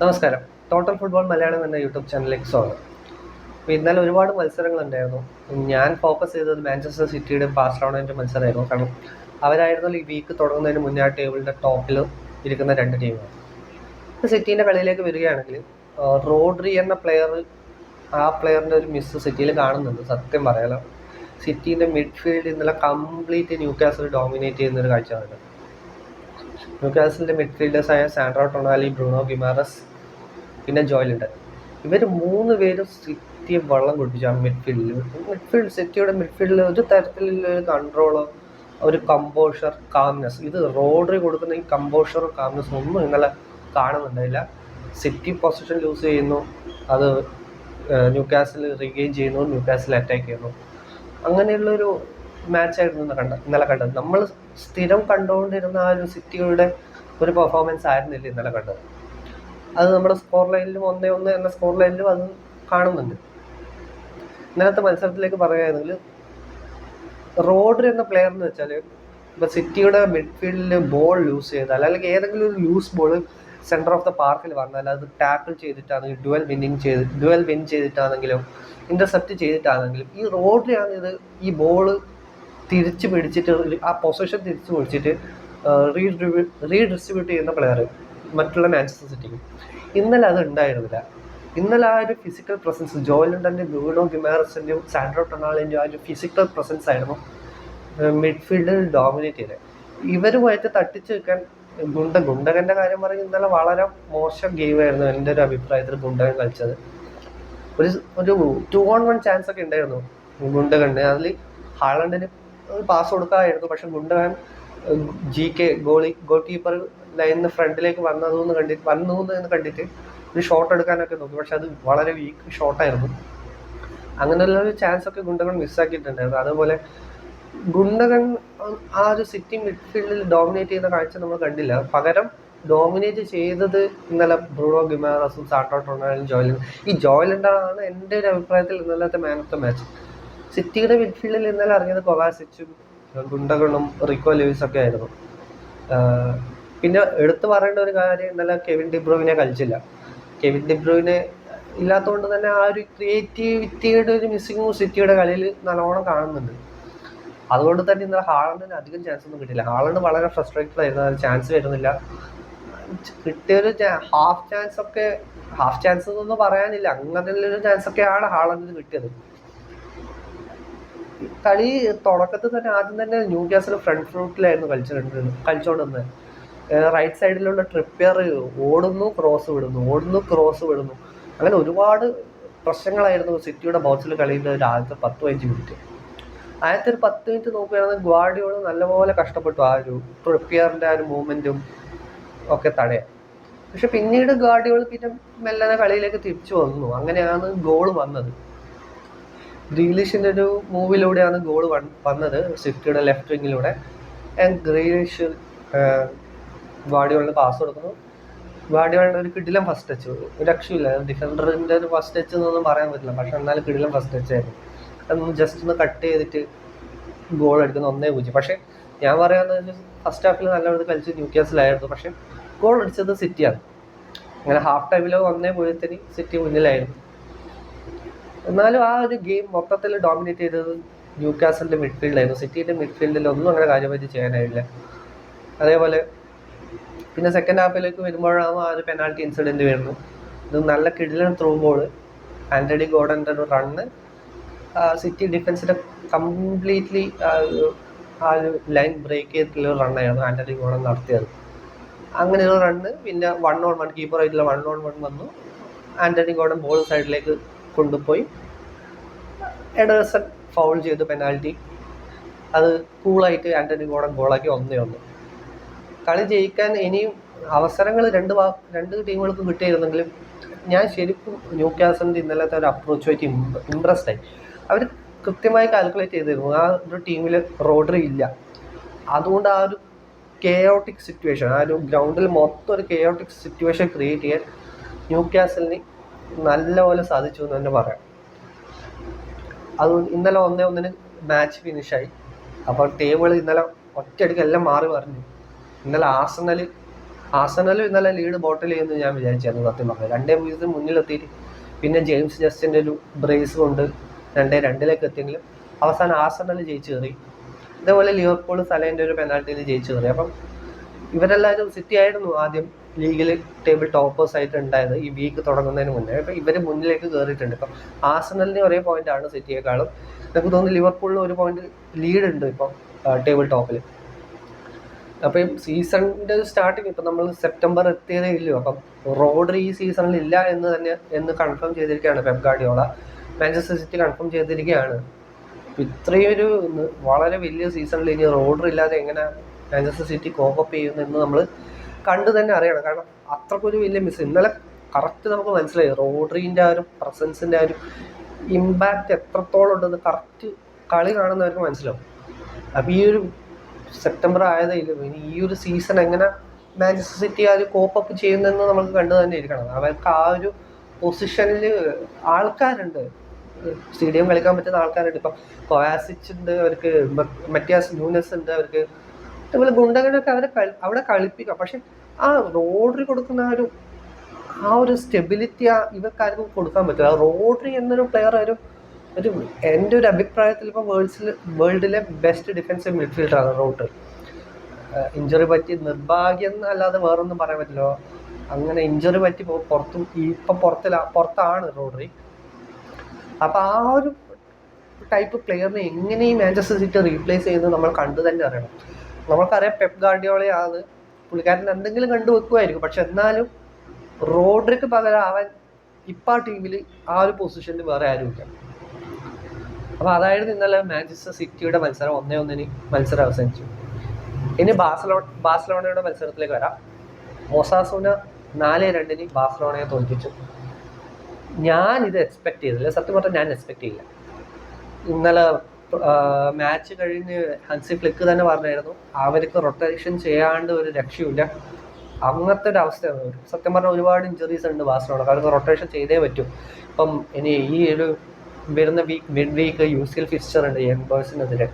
നമസ്കാരം. Total football Malayalam എന്ന YouTube ചാനലിലേക്ക് സ്വാഗതം. അപ്പോൾ ഇന്നലെ ഒരുപാട് മത്സരങ്ങളുണ്ടായിരുന്നു. ഞാൻ ഫോക്കസ് ചെയ്തത് മാഞ്ചസ്റ്റർ സിറ്റിയുടെയും ബാഴ്സലോണയുടെ മത്സരമായിരുന്നു. കാരണം അവരായിരുന്നു ഈ വീക്ക് തുടങ്ങുന്നതിന് മുന്നേ ആ ടേബിളിൻ്റെ ടോപ്പിൽ ഇരിക്കുന്ന രണ്ട് ടീമുകൾ. ഇപ്പോൾ സിറ്റീൻ്റെ കളിയിലേക്ക് വരികയാണെങ്കിൽ റോഡ്രി എന്ന ആ പ്ലെയറിൻ്റെ ഒരു മിസ് സിറ്റിയിൽ കാണുന്നുണ്ട്. സത്യം പറയാലോ, സിറ്റീൻ്റെ മിഡ്ഫീൽഡ് ഇന്നലെ കംപ്ലീറ്റ് ന്യൂകാസിൽ ഡോമിനേറ്റ് ചെയ്യുന്നൊരു കാഴ്ചയാണ്. ന്യൂകാസിലിൻ്റെ മിഡ്ഫീൽഡേഴ്സായ സാൻഡ്രോ ടൊണാലി, ബ്രൂണോ ഗിമാറസ്, പിന്നെ ജോയലുണ്ട്. ഇവർ മൂന്ന് പേരും സിറ്റിയെ വെള്ളം കുടിപ്പിച്ചു. ആ സിറ്റിയുടെ മിഡ്ഫീൽഡിൽ ഒരു തരത്തിലുള്ള ഒരു കൺട്രോളോ ഒരു കമ്പോഷർ, കാംനെസ്, ഇത് റോഡ്രി കൊടുക്കുന്ന ഈ കമ്പോഷറും കാംനെസ്സും ഒന്നും ഇന്നലെ കാണുന്നുണ്ടായില്ല. സിറ്റി പൊസിഷൻ ലൂസ് ചെയ്യുന്നു, അത് ന്യൂകാസിൽ റീഗെയിൻ ചെയ്യുന്നു, ന്യൂകാസിൽ അറ്റാക്ക് ചെയ്യുന്നു. അങ്ങനെയുള്ളൊരു മാച്ചായിരുന്നു ഇന്നലെ കണ്ടത്. നമ്മൾ സ്ഥിരം കണ്ടുകൊണ്ടിരുന്ന ആ ഒരു സിറ്റിയുടെ ഒരു പെർഫോമൻസ് ആയിരുന്നില്ല ഇന്നലെ കണ്ടത്. അത് നമ്മുടെ സ്കോർ ലൈനിലും 1-1 എന്ന സ്കോർ ലൈനിലും അത് കാണുന്നുണ്ട്. ഇന്നലത്തെ മത്സരത്തിലേക്ക് പറയുകയാണെങ്കിൽ റോഡ്രി എന്ന പ്ലെയർ എന്ന് വെച്ചാൽ ഇപ്പോൾ സിറ്റിയുടെ മിഡ്ഫീൽഡിൽ ബോൾ ലൂസ് ചെയ്താൽ, അല്ലെങ്കിൽ ഏതെങ്കിലും ഒരു loose ball centre of the പാർക്കിൽ വന്നാൽ അത് ടാക്കിൾ ചെയ്തിട്ടാണെങ്കിലും ഡ്യുവൽ വിൻ ചെയ്തിട്ടാണെങ്കിലും ഇൻ്റർസെപ്റ്റ് ചെയ്തിട്ടാണെങ്കിലും ഈ റോഡ്രിയാണ് ഈ ബോൾ തിരിച്ച് പിടിച്ചിട്ട് ആ പൊസിഷൻ തിരിച്ച് പിടിച്ചിട്ട് റീഡിസ്ട്രിബ്യൂട്ട് ചെയ്യുന്ന പ്ലെയർ മറ്റുള്ള മാഞ്ചസ്റ്റർ സിറ്റിക്ക്. ഇന്നലെ അത് ഉണ്ടായിരുന്നില്ല. ഇന്നലെ ആ ഒരു ഫിസിക്കൽ പ്രസൻസ്, ജോയലുണ്ടൻ്റെയും ബ്രൂണോ ഗിമാറസിൻ്റെയും സാൻഡ്രോ ടൊണാലിൻ്റെയും ആ ഒരു ഫിസിക്കൽ പ്രസൻസ് ആയിരുന്നു മിഡ്ഫീൽഡിൽ ഡോമിനേറ്റ് ചെയ്തത്. ഇവരുമായിട്ട് തട്ടിച്ച് വെക്കാൻ ഗുണ്ടകൻ്റെ കാര്യം പറഞ്ഞാൽ ഇന്നലെ വളരെ മോശം ഗെയിമായിരുന്നു എൻ്റെ ഒരു അഭിപ്രായത്തിൽ ഗുണ്ടകൻ കളിച്ചത്. ഒരു 2-on-1 ചാൻസ് ഒക്കെ ഉണ്ടായിരുന്നു ഗുണ്ടകന്. അതിൽ ഹാളണ്ടിന് പാസ് കൊടുക്കാമായിരുന്നു, പക്ഷെ ഗുണ്ടകൻ ഗോൾ കീപ്പർ ലൈനിന് ഫ്രണ്ടിലേക്ക് വന്നു എന്ന് കണ്ടിട്ട് ഒരു ഷോട്ട് എടുക്കാനൊക്കെ നോക്കി, പക്ഷെ അത് വളരെ വീക്ക് ഷോട്ടായിരുന്നു. അങ്ങനെയുള്ള ഒരു ചാൻസ് ഒക്കെ ഗുണ്ടകൻ മിസ്സാക്കിയിട്ടുണ്ടായിരുന്നു. അതുപോലെ ഗുണ്ടകൻ ആ ഒരു സിറ്റി മിഡ്ഫീൽഡിൽ ഡോമിനേറ്റ് ചെയ്യുന്ന കാഴ്ച നമ്മൾ കണ്ടില്ല. പകരം ഡോമിനേറ്റ് ചെയ്തത് ഇന്നലെ ബ്രൂണോ ഗിമാറസും സാൻഡ്രോ ടൊണാലിയും ഈ ജോയലുണ്ടാണ് എൻ്റെ ഒരു അഭിപ്രായത്തിൽ ഇന്നലത്തെ മാൻ ഓഫ് ദ മാച്ച്. സിറ്റിയുടെ മിഡ്ഫീൽഡിൽ ഇന്നലെ ഇറങ്ങിയത് കൊവാസിച്ചും ഗുണ്ടകണും റിക്കോ ലെവിസും ഒക്കെ ആയിരുന്നു. പിന്നെ എടുത്തു പറയേണ്ട ഒരു കാര്യം, ഇന്നലെ കെവിൻ ഡിബ്രൂയിനെ കളിച്ചില്ല. കെവിൻ ഡിബ്രൂയിനെ ഇല്ലാത്തതുകൊണ്ട് തന്നെ ആ ഒരു ക്രിയേറ്റിവിറ്റിയുടെ ഒരു മിസ്സിങ്ങും സിറ്റിയുടെ കളിയിൽ നല്ലോണം കാണുന്നുണ്ട്. അതുകൊണ്ട് തന്നെ ഇന്നലെ ഹാളണ്ടിന് അധികം ചാൻസ് ഒന്നും കിട്ടില്ല. ഹാളണ്ട് വളരെ ഫ്രസ്ട്രേറ്റഡ് ആയിരുന്നു, അത് ചാൻസ് വരുന്നില്ല. കിട്ടിയൊരു ഹാഫ് ചാൻസ് എന്നൊന്നും പറയാനില്ല, അങ്ങനെയുള്ളൊരു ചാൻസ് ഒക്കെയാണ് ഹാളണ്ടിന് കിട്ടിയത്. കളി തുടക്കത്തിൽ തന്നെ ആദ്യം തന്നെ ന്യൂകാസിൽ ഫ്രണ്ട് ഫ്രൂട്ടിലായിരുന്നു കളിച്ചോണ്ടിരുന്നത്. റൈറ്റ് സൈഡിലുള്ള ട്രിപ്പിയർ ഓടുന്നു ക്രോസ് വിടുന്നു. അങ്ങനെ ഒരുപാട് പ്രശ്നങ്ങളായിരുന്നു സിറ്റിയുടെ ബോക്സിൽ കളിയുന്ന ഒരു ആദ്യത്തെ 10-15 മിനിറ്റ്. ആദ്യത്തെ ഒരു 10 മിനിറ്റ് നോക്കുകയാണെങ്കിൽ ഗ്വാർഡിയോള നല്ലപോലെ കഷ്ടപ്പെട്ടു ആ ഒരു ട്രിപ്പിയറിൻ്റെ ആ ഒരു മൂവ്മെൻറ്റും ഒക്കെ തടയാൻ. പക്ഷെ പിന്നീട് ഗ്വാർഡിയോള പിന്നെ മെല്ലനെ കളിയിലേക്ക് തിരിച്ചു വന്നു. അങ്ങനെയാണ് ഗോൾ വന്നത്. ഗ്രീലിഷിൻ്റെ ഒരു മൂവിലൂടെയാണ് ഗോൾ വന്നത്, സിറ്റിയുടെ ലെഫ്റ്റ് വിങ്ങിലൂടെ. ഗ്രീലിഷ് ഗാർഡിയോളിന് പാസ് കൊടുക്കുന്നു. ഗാർഡിയോളിൻ്റെ ഒരു കിടിലം ഫസ്റ്റ് ടച്ച്, ഒരു രക്ഷയില്ല. ഡിഫൻഡറിൻ്റെ ഒരു ഫസ്റ്റ് ടച്ച് എന്നൊന്നും പറയാൻ പറ്റില്ല, പക്ഷെ എന്നാലും കിടിലം ഫസ്റ്റ് ടച്ച് ആയിരുന്നു. അതൊന്ന് ജസ്റ്റ് ഒന്ന് കട്ട് ചെയ്തിട്ട് ഗോൾ അടിക്കുന്നു 1-0. പക്ഷേ ഞാൻ പറയാവുന്നത് ഫസ്റ്റ് ഹാഫിൽ നല്ലൊരു കളിച്ച് ന്യൂകാസിലായിരുന്നു, പക്ഷെ ഗോൾ അടിച്ചത് സിറ്റിയാണ്. അങ്ങനെ ഹാഫ് ടൈമിലോ 1-0 സിറ്റി മുന്നിലായിരുന്നു. എന്നാലും ആ ഒരു ഗെയിം മൊത്തത്തിൽ ഡോമിനേറ്റ് ചെയ്തത് ന്യൂകാസിലിൻ്റെ മിഡ്ഫീൽഡായിരുന്നു. സിറ്റിയുടെ മിഡ്ഫീൽഡിൽ ഒന്നും അങ്ങനെ കാര്യമായിട്ട് ചെയ്യാനായില്ല. അതേപോലെ പിന്നെ സെക്കൻഡ് ഹാഫിലേക്ക് വരുമ്പോഴാണ് ആ ഒരു പെനാൽറ്റി ഇൻസിഡൻറ്റ് വരുന്നു. ഇത് നല്ല കിടിലൻ ത്രൂ ബോൾ, ആൻ്റണി ഗോർഡൻ്റെ ഒരു റണ്ണ് സിറ്റി ഡിഫൻസിൻ്റെ കംപ്ലീറ്റ്ലി ആ ഒരു ലൈൻ ബ്രേക്ക് ചെയ്തിട്ടുള്ള റണ്ണായിരുന്നു ആൻ്റണി ഗോർഡൻ നടത്തിയത്. അങ്ങനെ ഒരു റണ്ണ്, പിന്നെ 1-on-1 കീപ്പറായിട്ടുള്ള 1-on-1 വന്നു. ആൻ്റണി ഗോർഡൻ ബോൾ സൈഡിലേക്ക് കൊണ്ടുപോയി എഡേഴ്സൺ ഫൗൾ ചെയ്തു പെനാൽറ്റി. അത് കൂളായിട്ട് ആൻ്റണി ഗോർഡൻ ഗോളാക്കി 1-1. കളി ജയിക്കാൻ ഇനിയും അവസരങ്ങൾ രണ്ട് ടീമുകൾക്കും കിട്ടിയിരുന്നെങ്കിലും ഞാൻ ശരിക്കും ന്യൂകാസിലിൻ്റെ ഇന്നലത്തെ ഒരു അപ്രോച്ചുമായിട്ട് ഇമ്പ്രസ്ഡ് ആയി. അവർ കൃത്യമായി കാൽക്കുലേറ്റ് ചെയ്തിരുന്നു ആ ഒരു ടീമിൽ റോഡ്രി ഇല്ല. അതുകൊണ്ട് ആ ഒരു കെയോട്ടിക് സിറ്റുവേഷൻ, ആ ഒരു ഗ്രൗണ്ടിൽ മൊത്തം ഒരു കെയോട്ടിക് സിറ്റുവേഷൻ ക്രിയേറ്റ് ചെയ്യാൻ ന്യൂകാസിലിന് നല്ലപോലെ സാധിച്ചു എന്ന് തന്നെ പറയാം. അതുകൊണ്ട് ഇന്നലെ 1-1 മാച്ച് ഫിനിഷായി. അപ്പോൾ ടേബിൾ ഇന്നലെ ഒറ്റയടിക്ക് എല്ലാം മാറി മറിഞ്ഞു. ഇന്നലെ ആർസണൽ ആർസണലും ഇന്നലെ ലീഡ് ബോട്ടിൽ ചെയ്യുമെന്ന് ഞാൻ വിചാരിച്ചായിരുന്നു സത്യം പറഞ്ഞത്. 2-0 മുന്നിലെത്തിയിട്ട് പിന്നെ ജെയിംസ് ജസ്റ്റിൻ്റെ ഒരു ബ്രേസ് കൊണ്ട് 2-2 എത്തിയെങ്കിലും അവസാനം ആർസണൽ ജയിച്ചു കയറി. ഇതേപോലെ ലിവർപൂൾ സലേൻ്റെ ഒരു പെനാൽറ്റിയിൽ ജയിച്ചു കയറി. അപ്പം ഇവരെല്ലാവരും സിറ്റി ആയിരുന്നു ആദ്യം ലീഗിൽ ടേബിൾ ടോപ്പേഴ്സ് ആയിട്ട് ഉണ്ടായത് ഈ വീക്ക് തുടങ്ങുന്നതിന് മുന്നേ. ഇപ്പം ഇവർ മുന്നിലേക്ക് കയറിയിട്ടുണ്ട്. ഇപ്പം ആർസണലിന് ഒരേ പോയിന്റാണ് സിറ്റിയേക്കാളും. എനിക്ക് തോന്നുന്നു ലിവർപൂളിന് ഒരു പോയിന്റ് ലീഡ് ഉണ്ട് ഇപ്പം ടേബിൾ ടോപ്പിൽ. അപ്പം സീസണിൻ്റെ സ്റ്റാർട്ടിങ് ഇപ്പം നമ്മൾ സെപ്റ്റംബർ എത്തിയതേ ഇല്ലയോ. അപ്പം റോഡ്രി ഈ സീസണിൽ ഇല്ല എന്ന് കൺഫേം ചെയ്തിരിക്കുകയാണ് Pep Guardiola. Manchester city confirm ചെയ്തിരിക്കുകയാണ്. ഇത്രയും ഒരു വളരെ വലിയ സീസണിൽ ഇനി റോഡ്രി ഇല്ലാതെ എങ്ങനെ മാഞ്ചസ്റ്റർ സിറ്റി കോപ്പപ്പ് ചെയ്യുമെന്ന് നമ്മൾ കണ്ടു തന്നെ അറിയണം. കാരണം അത്രക്കൊരു വലിയ മിസ്. ഇന്നലെ കറക്റ്റ് നമുക്ക് മനസ്സിലായി റോഡ്രീൻ്റെ ആ ഒരു പ്രസൻസിൻ്റെ ആ ഒരു ഇമ്പാക്റ്റ് എത്രത്തോളം ഉണ്ടെന്ന് കറക്റ്റ് കളി കാണുന്നവർക്ക് മനസ്സിലാവും. അപ്പം ഈ ഒരു സെപ്റ്റംബർ ആയതേ ഇല്ല. ഇനി ഈ ഒരു സീസൺ എങ്ങനെ മാഞ്ചസ്റ്റർ സിറ്റി ആ ഒരു കോപ്പപ്പ് ചെയ്യുന്നതെന്ന് നമുക്ക് കണ്ടു തന്നെ ഇരിക്കണം. അവർക്ക് ആ ഒരു പൊസിഷനിൽ ആൾക്കാരുണ്ട്, സ്റ്റേഡിയം കളിക്കാൻ പറ്റുന്ന ആൾക്കാരുണ്ട്. ഇപ്പം കൊയാസിച്ച് ഉണ്ട്, അവർക്ക് മറ്റിയാസ് ന്യൂനസ് ഉണ്ട്, അവർക്ക് അതുപോലെ ഗുണ്ടകളൊക്കെ അവിടെ കളിപ്പിക്കാം. പക്ഷെ ആ റോഡ്രി കൊടുക്കുന്ന ആ ഒരു സ്റ്റെബിലിറ്റി ഇവർക്കാർക്കും കൊടുക്കാൻ പറ്റില്ല. ആ റോഡ്രി എന്നൊരു പ്ലെയർ ഒരു എൻ്റെ ഒരു അഭിപ്രായത്തിൽ ഇപ്പോൾ വേൾഡിലെ ബെസ്റ്റ് ഡിഫൻസീവ് മിഡ്ഫീൽഡറാണ് റോഡ്രി. ഇഞ്ചുറി പറ്റി നിർഭാഗ്യം അല്ലാതെ വേറൊന്നും പറയാൻ പറ്റില്ല. അങ്ങനെ ഇഞ്ചുറി പറ്റി ഇപ്പം പുറത്താണ് റോഡ്രി. അപ്പം ആ ഒരു ടൈപ്പ് പ്ലെയറിനെ എങ്ങനെ ഈ മാഞ്ചസ്റ്റർ സിറ്റി റീപ്ലേസ് ചെയ്യുന്നത് നമ്മൾ കണ്ടു തന്നെ അറിയണം. നമുക്കറിയാം പെപ് ഗാർഡിയോളയാണ്, പുള്ളിക്കാരൻ എന്തെങ്കിലും കണ്ടുവെക്കുമായിരിക്കും. പക്ഷെ എന്നാലും റോഡ്രിക്ക് പകരം അവൻ ഇപ്പം ആ ടീമിൽ ആ ഒരു പൊസിഷനിൽ വേറെ ആരുമില്ല. അപ്പോൾ അതായിരുന്നു ഇന്നലെ മാഞ്ചസ്റ്റർ സിറ്റിയുടെ മത്സരം. 1-1 മത്സരം അവസാനിച്ചു. ഇനി ബാഴ്സലോണയുടെ മത്സരത്തിലേക്ക് വരാം. ഓസാസുന 4-2 ബാഴ്സലോണയെ തോൽപ്പിച്ചു. ഞാനിത് എക്സ്പെക്ട് ചെയ്തില്ല, സത്യം പറഞ്ഞാൽ ഞാൻ എക്സ്പെക്ട് ചെയ്യില്ല. ഇന്നലെ മാച്ച് കഴിഞ്ഞ് ഹൻസി ഫ്ലിക്ക് തന്നെ പറഞ്ഞായിരുന്നു അവർക്ക് റൊട്ടേഷൻ ചെയ്യാണ്ട് ഒരു രക്ഷയില്ല. അങ്ങനത്തെ ഒരു അവസ്ഥയാണ്. സത്യം പറഞ്ഞാൽ ഒരുപാട് ഇഞ്ചുറീസ് ഉണ്ട് ബാഴ്സലോണ. അവർക്ക് റൊട്ടേഷൻ ചെയ്തേ പറ്റും. ഇപ്പം ഇനി ഈ ഒരു വരുന്ന മിഡ് വീക്ക് UCL ഫിക്സ്ചർ ഉണ്ട് യങ് ബോയ്സിനെതിരെ.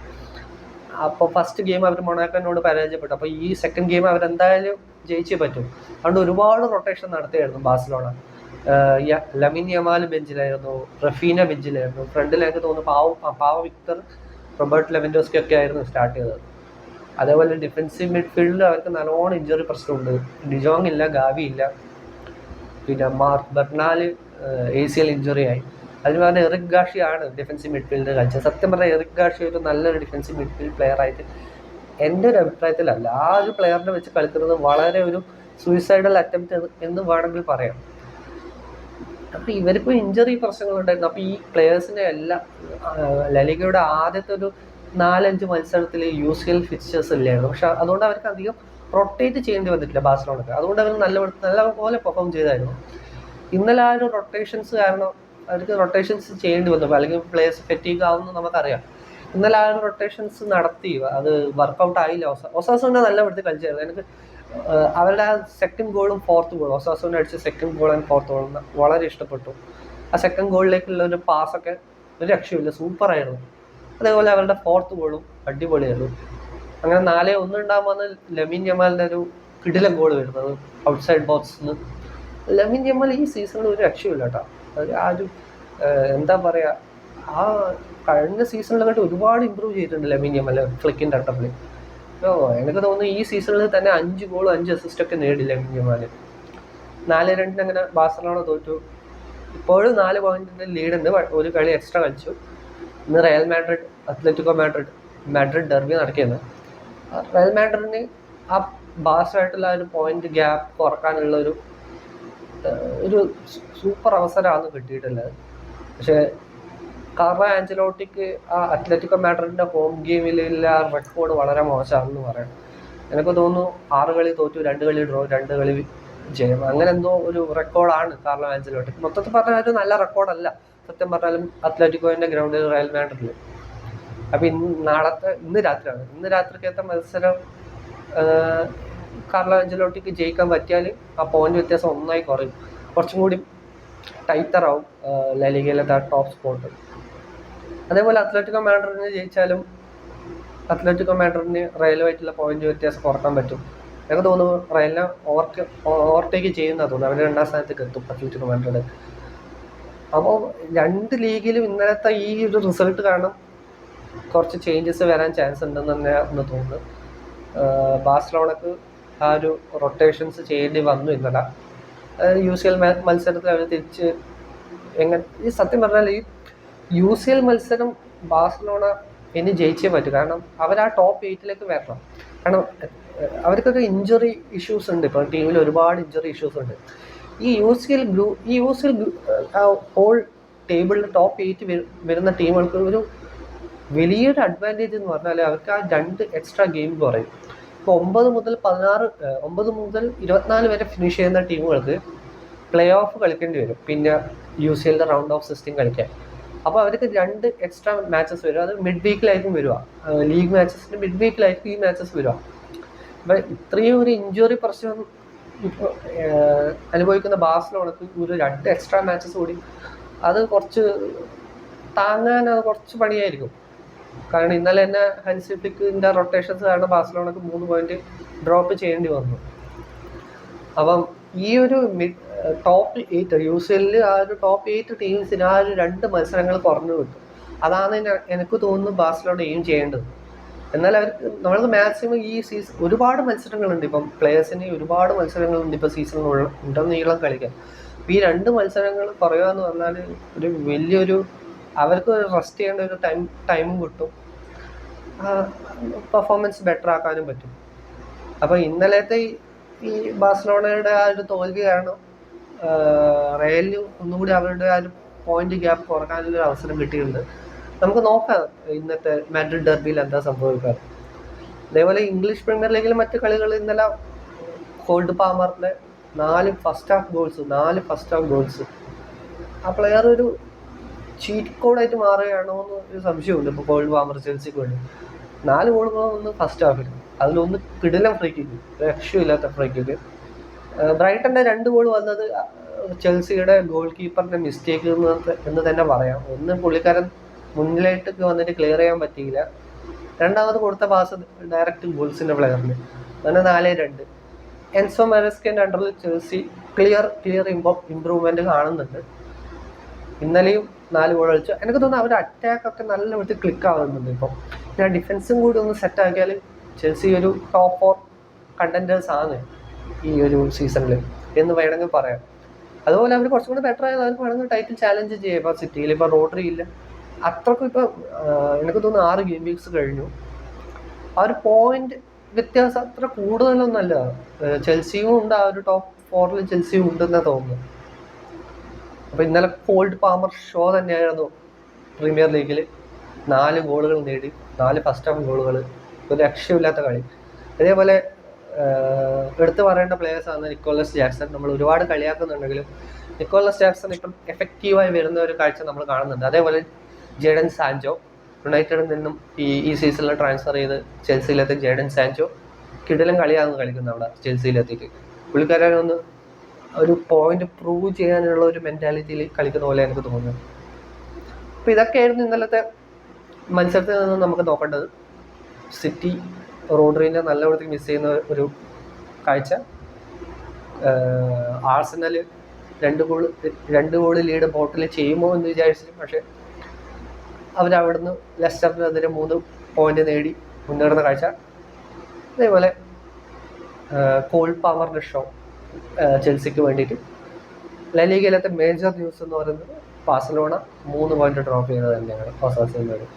അപ്പോൾ ഫസ്റ്റ് ഗെയിം അവർ മൊണാക്കോനോട് പരാജയപ്പെട്ടു. അപ്പോൾ ഈ സെക്കൻഡ് ഗെയിം അവരെന്തായാലും ജയിച്ചേ പറ്റും. അതുകൊണ്ട് ഒരുപാട് റൊട്ടേഷൻ നടത്തിയായിരുന്നു ബാഴ്സലോണ. ലമിൻ യമാൽ ബെഞ്ചിലായിരുന്നു, റഫീന ബെഞ്ചിലായിരുന്നു, ഫ്രണ്ടിലേക്ക് തോന്നുന്നു പാവ വിക്ടർ, റോബർട്ട് ലെവൻഡോസ്കി ഒക്കെ ആയിരുന്നു സ്റ്റാർട്ട് ചെയ്തത്. അതേപോലെ ഡിഫൻസീവ് മിഡ്ഫീൽഡിൽ അവർക്ക് നല്ലോണം ഇഞ്ചുറി പ്രശ്നമുണ്ട്. ഡിജോങ് ഇല്ല, ഗാവി ഇല്ല, പിന്നെ മാർക്ക് ബെർണാൽ ACL ഇഞ്ചുറി ആയി. അതിന് പറഞ്ഞാൽ എറിക് ഗാർഷിയാണ് ഡിഫൻസീവ് മിഡ്ഫീൽഡ് കളിച്ചത്. സത്യം പറഞ്ഞാൽ എറിക് ഗാർഷി ഒരു നല്ലൊരു ഡിഫൻസീവ് മിഡ്ഫീൽഡ് പ്ലെയർ ആയിട്ട് എൻ്റെ ഒരു അഭിപ്രായത്തിലല്ല. ആ ഒരു പ്ലെയറിനെ വെച്ച് കളിക്കുന്നത് വളരെ ഒരു സൂയിസൈഡൽ അറ്റംപ്റ്റ് എന്ന് വേണമെങ്കിൽ പറയാം. അപ്പോൾ ഇവർക്കും ഇഞ്ചറി പ്രശ്നങ്ങളുണ്ടായിരുന്നു. അപ്പോൾ ഈ പ്ലെയേഴ്സിൻ്റെ എല്ലാം ലലിഗയുടെ ആദ്യത്തെ ഒരു 4-5 മത്സരത്തിൽ UCL ഫിക്സ്ചേഴ്സ് ഇല്ലായിരുന്നു. പക്ഷെ അതുകൊണ്ട് അവർക്ക് അധികം റൊട്ടേറ്റ് ചെയ്യേണ്ടി വന്നിട്ടില്ല ബാഴ്സലോണക്ക്. അതുകൊണ്ട് അവർ നല്ല പോലെ പെർഫോം ചെയ്തായിരുന്നു. ഇന്നലെ ആ ഒരു റൊട്ടേഷൻസ് കാരണം അവർക്ക് റൊട്ടേഷൻസ് ചെയ്യേണ്ടി വന്നു, അല്ലെങ്കിൽ പ്ലേയേഴ്സ് ഫെറ്റീഗ് ആവുമെന്ന് നമുക്കറിയാം. ഇന്നലെ ആ ഒരു റൊട്ടേഷൻസ് നടത്തി, അത് വർക്കൗട്ട് ആയില്ല. ഒസാസുന നല്ല വിധത്തിൽ കളിച്ചായിരുന്നു. എനിക്ക് അവരുടെ ആ സെക്കൻഡ് ഗോളും ഫോർത്ത് ഗോളും, ഒസാസുന അടിച്ച സെക്കൻഡ് ഗോൾ ആൻഡ് ഫോർത്ത് ഗോളും വളരെ ഇഷ്ടപ്പെട്ടു. ആ സെക്കൻഡ് ഗോളിലേക്കുള്ള ഒരു പാസ്സൊക്കെ ഒരു രക്ഷയില്ല, സൂപ്പറായിരുന്നു. അതേപോലെ അവരുടെ ഫോർത്ത് ഗോളും അടിപൊളിയായിരുന്നു. അങ്ങനെ 4-1 ഉണ്ടാകുമ്പോൾ ലമിൻ യമാലിൻ്റെ ഒരു കിടിലൻ ഗോൾ വരുന്നത് ഔട്ട്സൈഡ് ബോക്സിൽ നിന്ന്. ലമിൻ യമാൽ ഈ സീസണിൽ ഒരു രക്ഷയില്ല കേട്ടോ. ആ ഒരു എന്താ പറയുക, ആ കഴിഞ്ഞ സീസണിലൊക്കെ ഒരുപാട് ഇമ്പ്രൂവ് ചെയ്തിട്ടുണ്ട് ലമിൻ യമാൽ ഫ്ലിക്കിൻ്റെ അട്ടപ്പിൽ. എനിക്ക് തോന്നുന്നു ഈ സീസണിൽ തന്നെ 5 ഗോളും 5 അസിസ്റ്റൊക്കെ നേടി ലമിൻ യമാൽ. 4-2 അങ്ങനെ ബാഴ്സലോണ തോറ്റു. ഇപ്പോഴും 4 പോയിന്റിൻ്റെ ലീഡുണ്ട്. ഒരു കളി എക്സ്ട്രാ കളിച്ചു. ഇന്ന് Real Madrid Atletico Madrid derby നടക്കുകയാണ്. റയൽ മാഡ്രിഡിന് ആ ബാഴ്സയായിട്ടുള്ള ഒരു പോയിന്റ് ഗ്യാപ്പ് കുറക്കാനുള്ള ഒരു സൂപ്പർ അവസരമാണ് കിട്ടിയിട്ടുള്ളത്. പക്ഷേ കാർലോ ആഞ്ചലോട്ടിക്ക് ആ അത്ലറ്റിക്കോ മാഡ്രിഡിൻ്റെ ഹോം ഗെയിമിലുള്ള റെക്കോർഡ് വളരെ മോശമാണെന്ന് പറയാം. എനിക്ക് തോന്നുന്നു 6 കളി തോറ്റു, 2 കളി ഡ്രോ, 2 കളി ജയം, അങ്ങനെ എന്തോ ഒരു റെക്കോർഡാണ് കാർലോ ആഞ്ചലോട്ടിക്ക്. മൊത്തത്തിൽ പറഞ്ഞാൽ ഒരു നല്ല റെക്കോർഡല്ല സത്യം പറഞ്ഞാലും അത്ലറ്റിക്കോൻ്റെ ഗ്രൗണ്ടിൽ റയൽ മാഡ്രിഡിൽ. അപ്പം ഇന്ന് രാത്രിക്കത്തെ മത്സരം കാർലോ ആഞ്ചലോട്ടിക്ക് ജയിക്കാൻ പറ്റിയാൽ ആ പോയിന്റ് വ്യത്യാസം 1 കുറയും. കുറച്ചും കൂടി ടൈറ്ററാവും ലലിഗയിലെ ടോപ്പ് സ്പോട്ട്. അതേപോലെ അത്ലറ്റിക്കോ മാഡ്രിഡിന് ജയിച്ചാലും അത്ലറ്റിക്കോ മാഡ്രിഡിന് റയലുമായിട്ടുള്ള പോയിന്റ് വ്യത്യാസം കുറക്കാൻ പറ്റും. എനിക്ക് തോന്നുന്നു റയലിനെ ഓവർടേക്ക് ചെയ്യുന്ന തോന്നുന്നു. അവർ 2ാം സ്ഥാനത്തേക്ക് എത്തും അത്ലറ്റിക്കോ മാഡ്രിഡ്. അപ്പോൾ രണ്ട് ലീഗിലും ഇന്നലത്തെ ഈ ഒരു റിസൾട്ട് കാരണം കുറച്ച് ചേഞ്ചസ് വരാൻ ചാൻസ് ഉണ്ടെന്ന് തന്നെയാണ് തോന്നുന്നത്. ബാഴ്സലോണക്ക് ആ ഒരു റൊട്ടേഷൻസ് ചെയ്യേണ്ടി വന്നു ഇന്നലെ. UCL മത്സരത്തിൽ അവർ തിരിച്ച് ഈ സത്യം പറഞ്ഞാൽ ഈ UCL മത്സരം ബാഴ്സലോണ ഇനി ജയിച്ചേ പറ്റും. കാരണം അവർ ആ ടോപ്പ് 8 വരണം. കാരണം അവർക്കൊക്കെ ഇഞ്ചുറി ഇഷ്യൂസ് ഉണ്ട്. ഇപ്പോൾ ടീമിൽ ഒരുപാട് ഇഞ്ചുറി ഇഷ്യൂസ് ഉണ്ട്. ഈ UCL ഹോൾ ടേബിളിൽ ടോപ്പ് 8 വരുന്ന ടീമുകൾക്ക് ഒരു വലിയൊരു അഡ്വാൻറ്റേജ് എന്ന് പറഞ്ഞാൽ അവർക്ക് ആ 2 എക്സ്ട്രാ ഗെയിം കുറയും. ഇപ്പോൾ 9 മുതൽ 24 വരെ ഫിനിഷ് ചെയ്യുന്ന ടീമുകൾക്ക് പ്ലേ ഓഫ് കളിക്കേണ്ടി വരും. പിന്നെ UCLയുടെ റൗണ്ട് ഓഫ് 16 കളിക്കാൻ. അപ്പോൾ അവർക്ക് 2 എക്സ്ട്രാ മാച്ചസ് വരും. അത് മിഡ് വീക്കിലായിരിക്കും വരിക. ലീഗ് മാച്ചസിന് മിഡ് വീക്കിലായിരിക്കും ഈ മാച്ചസ് വരിക. അപ്പം ഇത്രയും ഒരു ഇഞ്ചുറി പ്രശ്നം ഇപ്പോൾ അനുഭവിക്കുന്ന ബാഴ്സലോണക്ക് ഒരു 2 എക്സ്ട്രാ മാച്ചസ് കൂടി അത് കുറച്ച് താങ്ങാൻ അത് കുറച്ച് പണിയായിരിക്കും. കാരണം ഇന്നലെ തന്നെ ഹൻസി ഫ്ലിക്കിൻ്റെ റൊട്ടേഷൻസ് കാരണം ബാഴ്സലോണക്ക് 3 പോയിന്റ് ഡ്രോപ്പ് ചെയ്യേണ്ടി വന്നു. അപ്പം ഈ ഒരു ടോപ്പ് 8 UCLയിൽ ആ ഒരു ടോപ്പ് 8 ടീംസിന് ആ ഒരു 2 മത്സരങ്ങൾ കുറഞ്ഞു കിട്ടും. അതാണ് എനിക്ക് തോന്നുന്നു ബാഴ്സലോണ എയിം ചെയ്യേണ്ടത്. എന്നാൽ നമ്മൾക്ക് മാക്സിമം ഈ സീസൺ ഒരുപാട് മത്സരങ്ങളുണ്ട്. ഇപ്പം പ്ലേയേഴ്സിന് ഒരുപാട് മത്സരങ്ങളുണ്ട് ഇപ്പോൾ സീസണിലുള്ള ഉണ്ടെന്നീളം കളിക്കാൻ. അപ്പോൾ ഈ 2 മത്സരങ്ങൾ കുറയുക എന്ന് പറഞ്ഞാൽ ഒരു വലിയൊരു അവർക്ക് റെസ്റ്റ് ചെയ്യേണ്ട ഒരു ടൈമും കിട്ടും. പെർഫോമൻസ് ബെറ്റർ ആക്കാനും പറ്റും. അപ്പോൾ ഇന്നലത്തെ ഈ ബാഴ്സലോണയുടെ ആ ഒരു തോൽവി കാരണം റയലിന് ഒന്നുകൂടി അവരുടെ ആ ഒരു പോയിന്റ് ഗ്യാപ്പ് കുറക്കാനൊരു അവസരം കിട്ടിയിട്ടുണ്ട്. നമുക്ക് നോക്കാം ഇന്നത്തെ മാഡ്രിഡ് ഡെർബിയിൽ എന്താ സംഭവിക്കാറ്. അതേപോലെ ഇംഗ്ലീഷ് പ്രീമിയർ ലീഗിലെ മറ്റ് കളികൾ ഇന്നലെ കോൾഡ് പാമറിൻ്റെ 4 ഫസ്റ്റ് ഹാഫ് ഗോൾസ് ആ പ്ലെയർ ഒരു ചീറ്റ് കോഡായിട്ട് മാറുകയാണോ എന്ന് ഒരു സംശയമുണ്ട്. ഇപ്പോൾ കോൾഡ് പാമർ ചെൽസിക്ക് വേണ്ടി 4 ഗോളുകളൊന്ന് ഫസ്റ്റ് ഹാഫിൽ, അതിലൊന്ന് കിടിലം ഫ്രീ കിക്ക്, രക്ഷയില്ലാത്ത ഫ്രീ കിക്ക്. ബ്രൈറ്റൻ്റെ 2 ഗോൾ വന്നത് ചെൽസിയുടെ ഗോൾ കീപ്പറിൻ്റെ മിസ്റ്റേക്ക് എന്ന് തന്നെ പറയാം. ഒന്ന് പുള്ളിക്കാരൻ മുന്നിലേക്ക് വന്നിട്ട് ക്ലിയർ ചെയ്യാൻ പറ്റിയില്ല. രണ്ടാമത് കൊടുത്ത പാസ് ഡയറക്റ്റ് ഗോൾസിൻ്റെ പ്ലെയറിന്, അങ്ങനെ 4-2. എൻസോ മാരസ്കേൻ്റെ അണ്ടറിൽ ചെൽസി ക്ലിയർ ഇമ്പ്രൂവ്മെൻറ്റ് കാണുന്നുണ്ട്. ഇന്നലെയും 4 ഗോൾ കളിച്ചു. എനിക്ക് തോന്നുന്നു അവർ അറ്റാക്കൊക്കെ നല്ല വിധത്തിൽ ക്ലിക്ക് ആവുന്നുണ്ട്. ഇപ്പം ഞാൻ ഡിഫൻസും കൂടി ഒന്ന് സെറ്റ് ആക്കിയാൽ ചെൽസി ഒരു ടോപ്പ് 4 കണ്ടൻറ്റേഴ്സ് ആണ് ഈ ഒരു സീസണിൽ എന്ന് വേണമെങ്കിൽ പറയാം. അതുപോലെ അവർ കുറച്ചും കൂടി ബെറ്റർ ആയാൽ അവർക്ക് വേണമെങ്കിൽ ടൈറ്റിൽ ചാലഞ്ച് ചെയ്യാം. ഇപ്പോൾ സിറ്റിയിൽ ഇപ്പോൾ റോഡ്രി ഇല്ല, അത്രക്കും ഇപ്പോൾ എനിക്ക് തോന്നുന്നു 6 ഗെയിം വീക്സ് കഴിഞ്ഞു. ആ ഒരു പോയിന്റ് വ്യത്യാസം അത്ര കൂടുതലൊന്നുമല്ല. ചെൽസിയും ഉണ്ട്, ആ ഒരു ടോപ്പ് 4 ചെൽസിയും ഉണ്ടെന്നാണ് തോന്നുന്നു. അപ്പോൾ ഇന്നലെ കോൾഡ് പാമർ ഷോ തന്നെയായിരുന്നു. പ്രീമിയർ ലീഗിൽ 4 ഗോളുകൾ നേടി, 4 ഫസ്റ്റ് ഹാഫ് ഗോളുകൾ, ഒരു രക്ഷയില്ലാത്ത കളി. അതേപോലെ എടുത്തു പറയേണ്ട പ്ലേയേഴ്സാണ് നിക്കോളസ് ജാക്സൺ. നമ്മൾ ഒരുപാട് കളിയാക്കുന്നുണ്ടെങ്കിലും നിക്കോളസ് ജാക്സൺ ഇപ്പം എഫക്റ്റീവായി വരുന്ന ഒരു കാഴ്ച നമ്മൾ കാണുന്നുണ്ട്. അതേപോലെ ജേഡൻ സാൻചോ യുണൈറ്റഡിൽ നിന്നും ഈ സീസണിൽ ട്രാൻസ്ഫർ ചെയ്ത് ചെൽസിയിലെത്തി. ജേഡൻ സാൻചോ കിടിലം കളിയാണ് കളിക്കുന്നത് അവിടെ ചെൽസിയിലെത്തിയിട്ട്. പുള്ളിക്കാരനൊന്ന് ഒരു പോയിന്റ് പ്രൂവ് ചെയ്യാനുള്ള ഒരു മെൻറ്റാലിറ്റിയിൽ കളിക്കുന്ന പോലെ എനിക്ക് തോന്നുന്നു. അപ്പോൾ ഇതൊക്കെയായിരുന്നു ഇന്നലത്തെ മത്സരത്തിൽ നിന്ന് നമുക്ക് നോക്കേണ്ടത്. സിറ്റി റോഡ്രിനെ നല്ല വിധത്തിൽ മിസ് ചെയ്യുന്ന ഒരു കാഴ്ച. ആർസനൽ 2 ഗോൾ ലീഡ് ബോട്ടിൽ ചെയ്യുമോ എന്ന് വിചാരിച്ചു. പക്ഷേ അവരവിടുന്ന് ലെസ്റ്ററിനെതിരെ 3 പോയിന്റ് നേടി മുന്നേറുന്ന കാഴ്ച. അതേപോലെ കോൾ പാമറിൻ്റെ ഷോ ചെൽസിക്ക് വേണ്ടിയിട്ട്. ലലീഗയിലത്തെ മേജർ ന്യൂസ് എന്ന് പറയുന്നത് ബാഴ്സലോണ 3 പോയിന്റ് ഡ്രോപ്പ് ചെയ്യുന്നത് തന്നെയാണ്.